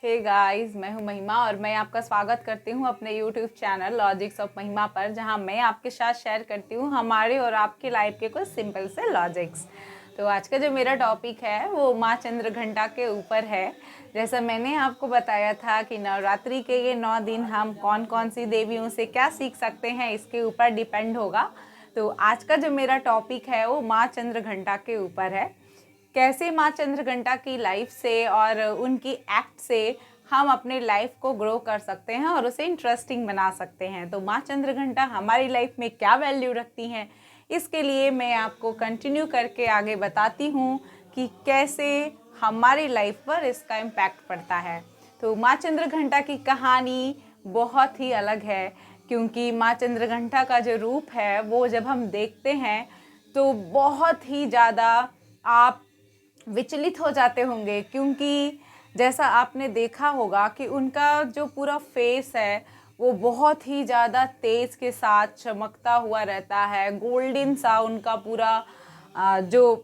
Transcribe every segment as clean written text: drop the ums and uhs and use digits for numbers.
Hey guys, मैं हूं महिमा और मैं आपका स्वागत करती हूं अपने यूट्यूब चैनल लॉजिक्स ऑफ महिमा पर, जहां मैं आपके साथ शेयर करती हूं हमारे और आपके लाइफ के कुछ सिंपल से लॉजिक्स। तो आज का जो मेरा टॉपिक है वो माँ चंद्रघंटा के ऊपर है। जैसा मैंने आपको बताया था कि नवरात्रि के ये 9 दिन हम कौन कौन सी देवियों से क्या सीख सकते हैं, इसके ऊपर डिपेंड होगा। तो आज का जो मेरा टॉपिक है वो माँ चंद्रघंटा के ऊपर है। कैसे माँ चंद्रघंटा की लाइफ से और उनकी एक्ट से हम अपने लाइफ को ग्रो कर सकते हैं और उसे इंटरेस्टिंग बना सकते हैं। तो माँ चंद्रघंटा हमारी लाइफ में क्या वैल्यू रखती हैं, इसके लिए मैं आपको कंटिन्यू करके आगे बताती हूँ कि कैसे हमारी लाइफ पर इसका इम्पैक्ट पड़ता है। तो माँ चंद्रघंटा की कहानी बहुत ही अलग है, क्योंकि माँ चंद्रघंटा का जो रूप है वो जब हम देखते हैं तो बहुत ही ज़्यादा आप विचलित हो जाते होंगे, क्योंकि जैसा आपने देखा होगा कि उनका जो पूरा फेस है वो बहुत ही ज़्यादा तेज़ के साथ चमकता हुआ रहता है। गोल्डन सा उनका पूरा जो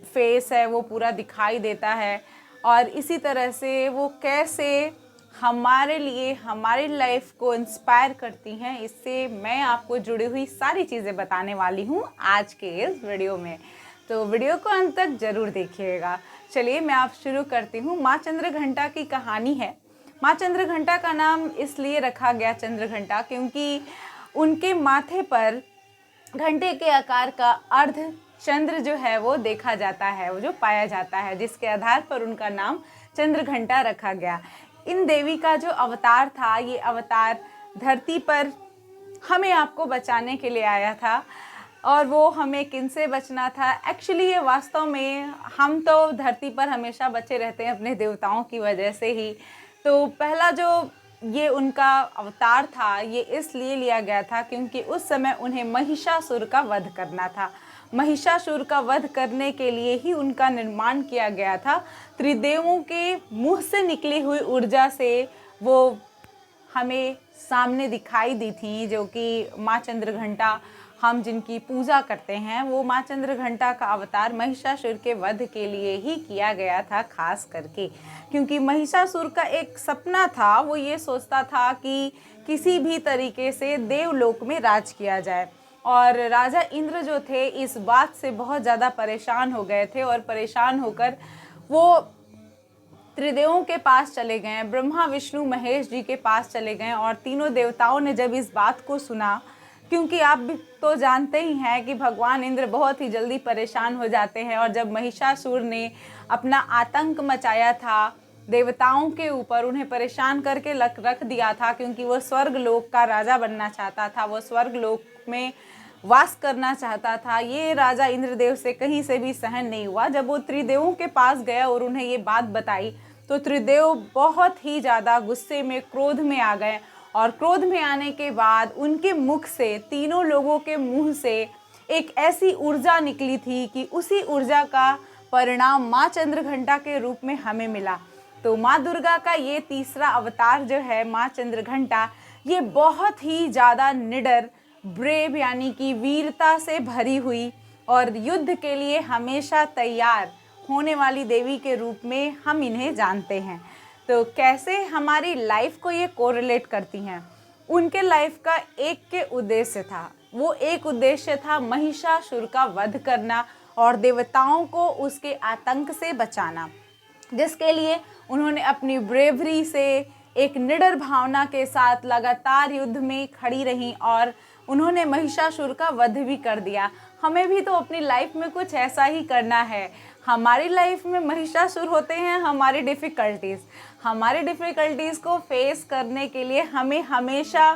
फेस है वो पूरा दिखाई देता है। और इसी तरह से वो कैसे हमारे लिए हमारी लाइफ को इंस्पायर करती हैं, इससे मैं आपको जुड़ी हुई सारी चीज़ें बताने वाली हूँ आज के इस वीडियो में। तो वीडियो को अंत तक ज़रूर देखिएगा। चलिए मैं आप शुरू करती हूँ। माँ चंद्रघंटा की कहानी है। माँ चंद्रघंटा का नाम इसलिए रखा गया चंद्रघंटा क्योंकि उनके माथे पर घंटे के आकार का अर्ध चंद्र जो है वो देखा जाता है, वो जो पाया जाता है, जिसके आधार पर उनका नाम चंद्रघंटा रखा गया। इन देवी का जो अवतार था, ये अवतार धरती पर हमें आपको बचाने के लिए आया था। और वो हमें किनसे बचना था? एक्चुअली ये वास्तव में हम तो धरती पर हमेशा बचे रहते हैं अपने देवताओं की वजह से ही। तो पहला जो ये उनका अवतार था ये इसलिए लिया गया था क्योंकि उस समय उन्हें महिषासुर का वध करना था। महिषासुर का वध करने के लिए ही उनका निर्माण किया गया था। त्रिदेवों के मुँह से निकली हुई ऊर्जा से वो हमें सामने दिखाई दी थी, जो कि माँ चंद्रघंटा हम जिनकी पूजा करते हैं, वो माँ चंद्रघंटा का अवतार महिषासुर के वध के लिए ही किया गया था, खास करके क्योंकि महिषासुर का एक सपना था। वो ये सोचता था कि किसी भी तरीके से देवलोक में राज किया जाए। और राजा इंद्र जो थे इस बात से बहुत ज़्यादा परेशान हो गए थे और परेशान होकर वो त्रिदेवों के पास चले गए, ब्रह्मा विष्णु महेश जी के पास चले गए। और तीनों देवताओं ने जब इस बात को सुना, क्योंकि आप भी तो जानते ही हैं कि भगवान इंद्र बहुत ही जल्दी परेशान हो जाते हैं। और जब महिषासुर ने अपना आतंक मचाया था देवताओं के ऊपर, उन्हें परेशान करके रख दिया था, क्योंकि वो स्वर्ग लोक का राजा बनना चाहता था, वो स्वर्ग लोक में वास करना चाहता था। ये राजा इंद्रदेव से कहीं से भी सहन नहीं हुआ। जब वो त्रिदेवों के पास गया और उन्हें ये बात बताई तो त्रिदेव बहुत ही ज़्यादा गुस्से में, क्रोध में आ गए। और क्रोध में आने के बाद उनके मुख से, तीनों लोगों के मुंह से एक ऐसी ऊर्जा निकली थी कि उसी ऊर्जा का परिणाम माँ चंद्रघंटा के रूप में हमें मिला। तो माँ दुर्गा का ये तीसरा अवतार जो है माँ चंद्रघंटा, ये बहुत ही ज़्यादा निडर, ब्रेव यानी कि वीरता से भरी हुई और युद्ध के लिए हमेशा तैयार होने वाली देवी के रूप में हम इन्हें जानते हैं। तो कैसे हमारी लाइफ को ये कोरिलेट करती हैं? उनके लाइफ का एक के उद्देश्य था, वो एक उद्देश्य था महिषासुर का वध करना और देवताओं को उसके आतंक से बचाना, जिसके लिए उन्होंने अपनी ब्रेवरी से, एक निडर भावना के साथ लगातार युद्ध में खड़ी रहीं और उन्होंने महिषासुर का वध भी कर दिया। हमें भी तो अपनी लाइफ में कुछ ऐसा ही करना है। हमारी लाइफ में महिषासुर होते हैं हमारी डिफ़िकल्टीज़ को फेस करने के लिए हमें हमेशा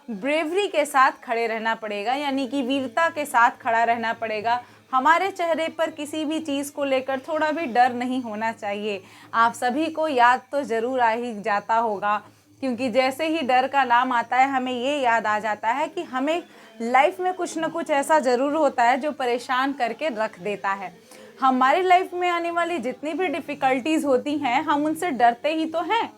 ब्रेवरी के साथ खड़े रहना पड़ेगा, यानी कि वीरता के साथ खड़ा रहना पड़ेगा। हमारे चेहरे पर किसी भी चीज़ को लेकर थोड़ा भी डर नहीं होना चाहिए। आप सभी को याद तो ज़रूर आ ही जाता होगा, क्योंकि जैसे ही डर का नाम आता है हमें ये याद आ जाता है कि हमें लाइफ में कुछ ना कुछ ऐसा ज़रूर होता है जो परेशान करके रख देता है। हमारी लाइफ में आने वाली जितनी भी डिफ़िकल्टीज़ होती हैं, हम उनसे डरते ही तो हैं।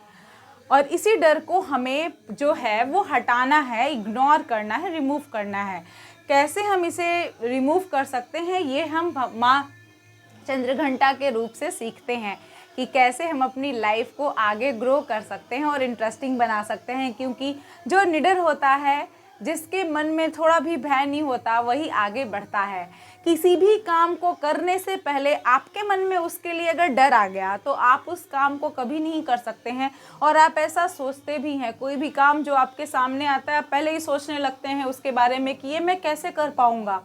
और इसी डर को हमें जो है वो हटाना है, इग्नोर करना है, रिमूव करना है। कैसे हम इसे रिमूव कर सकते हैं, ये हम माँ चंद्रघंटा के रूप से सीखते हैं कि कैसे हम अपनी लाइफ को आगे ग्रो कर सकते हैं और इंटरेस्टिंग बना सकते हैं। क्योंकि जो निडर होता है, जिसके मन में थोड़ा भी भय नहीं होता, वही आगे बढ़ता है। किसी भी काम को करने से पहले आपके मन में उसके लिए अगर डर आ गया तो आप उस काम को कभी नहीं कर सकते हैं। और आप ऐसा सोचते भी हैं, कोई भी काम जो आपके सामने आता है आप पहले ही सोचने लगते हैं उसके बारे में कि ये मैं कैसे कर पाऊँगा,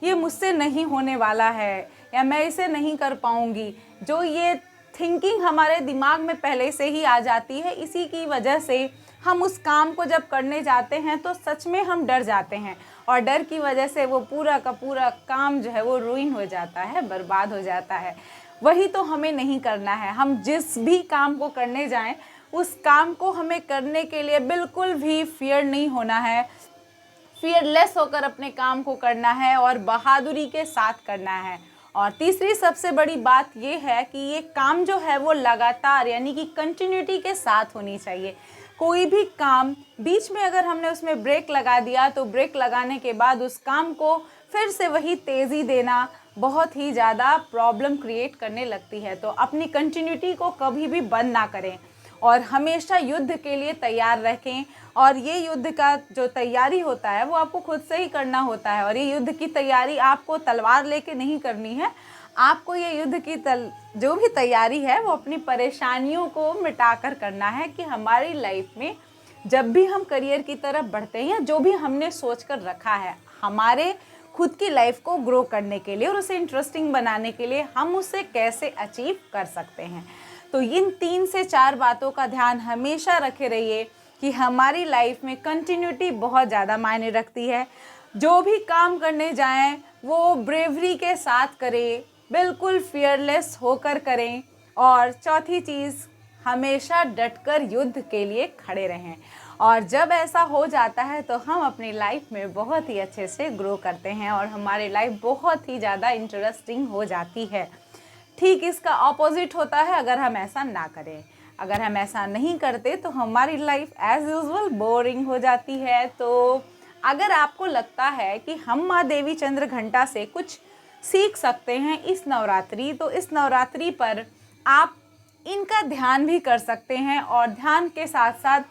ये मुझसे नहीं होने वाला है, या मैं इसे नहीं कर पाऊँगी। जो ये थिंकिंग हमारे दिमाग में पहले से ही आ जाती है, इसी की वजह से हम उस काम को जब करने जाते हैं तो सच में हम डर जाते हैं, और डर की वजह से वो पूरा का पूरा काम जो है वो रुइन हो जाता है, बर्बाद हो जाता है। वही तो हमें नहीं करना है। हम जिस भी काम को करने जाएं, उस काम को हमें करने के लिए बिल्कुल भी फियर नहीं होना है, फियरलेस होकर अपने काम को करना है और बहादुरी के साथ करना है। और तीसरी सबसे बड़ी बात ये है कि ये काम जो है वो लगातार यानी कि कंटिन्यूटी के साथ होनी चाहिए। कोई भी काम बीच में अगर हमने उसमें ब्रेक लगा दिया तो ब्रेक लगाने के बाद उस काम को फिर से वही तेज़ी देना बहुत ही ज़्यादा प्रॉब्लम क्रिएट करने लगती है। तो अपनी कंटिन्यूटी को कभी भी बंद ना करें और हमेशा युद्ध के लिए तैयार रखें। और ये युद्ध का जो तैयारी होता है वो आपको खुद से ही करना होता है। और ये युद्ध की तैयारी आपको तलवार लेके नहीं करनी है, आपको ये युद्ध की जो भी तैयारी है वो अपनी परेशानियों को मिटाकर करना है। कि हमारी लाइफ में जब भी हम करियर की तरफ बढ़ते हैं या जो भी हमने सोच कर रखा है हमारे खुद की लाइफ को ग्रो करने के लिए और उसे इंटरेस्टिंग बनाने के लिए, हम उसे कैसे अचीव कर सकते हैं। तो इन 3 से 4 बातों का ध्यान हमेशा रखे रहिए कि हमारी लाइफ में कंटिन्यूटी बहुत ज़्यादा मायने रखती है। जो भी काम करने जाएं वो ब्रेवरी के साथ करें, बिल्कुल फियरलेस होकर करें। और चौथी चीज़, हमेशा डटकर युद्ध के लिए खड़े रहें। और जब ऐसा हो जाता है तो हम अपनी लाइफ में बहुत ही अच्छे से ग्रो करते हैं और हमारी लाइफ बहुत ही ज़्यादा इंटरेस्टिंग हो जाती है। ठीक इसका ऑपोजिट होता है अगर हम ऐसा ना करें। अगर हम ऐसा नहीं करते तो हमारी लाइफ एज़ यूजुअल बोरिंग हो जाती है। तो अगर आपको लगता है कि हम माँ देवी चंद्र घंटा से कुछ सीख सकते हैं इस नवरात्रि, तो इस नवरात्रि पर आप इनका ध्यान भी कर सकते हैं। और ध्यान के साथ साथ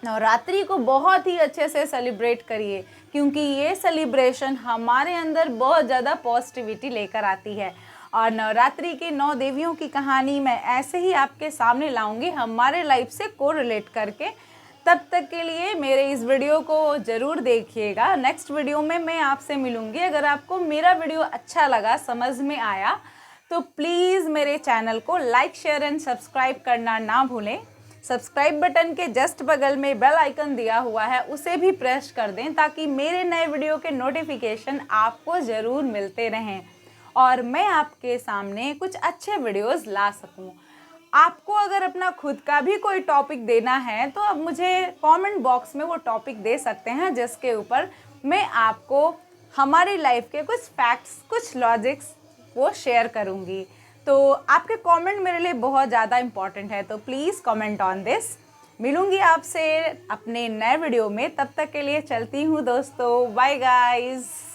नवरात्रि को बहुत ही अच्छे से सेलिब्रेट करिए, क्योंकि ये सेलिब्रेशन हमारे अंदर बहुत ज़्यादा पॉजिटिविटी लेकर आती है। और नवरात्रि की 9 देवियों की कहानी मैं ऐसे ही आपके सामने लाऊंगी हमारे लाइफ से कोरिलेट करके। तब तक के लिए मेरे इस वीडियो को ज़रूर देखिएगा। नेक्स्ट वीडियो में मैं आपसे मिलूंगी। अगर आपको मेरा वीडियो अच्छा लगा, समझ में आया, तो प्लीज़ मेरे चैनल को लाइक, शेयर एंड सब्सक्राइब करना ना भूलें। सब्सक्राइब बटन के जस्ट बगल में बेल आइकन दिया हुआ है, उसे भी प्रेस कर दें ताकि मेरे नए वीडियो के नोटिफिकेशन आपको ज़रूर मिलते रहें और मैं आपके सामने कुछ अच्छे वीडियोस ला सकूं। आपको अगर अपना खुद का भी कोई टॉपिक देना है तो आप मुझे कमेंट बॉक्स में वो टॉपिक दे सकते हैं, जिसके ऊपर मैं आपको हमारी लाइफ के कुछ फैक्ट्स, कुछ लॉजिक्स वो शेयर करूंगी। तो आपके कमेंट मेरे लिए बहुत ज़्यादा इम्पॉर्टेंट है, तो प्लीज़ कमेंट ऑन दिस। मिलूंगी आपसे अपने नए वीडियो में, तब तक के लिए चलती हूँ दोस्तों। Bye guys.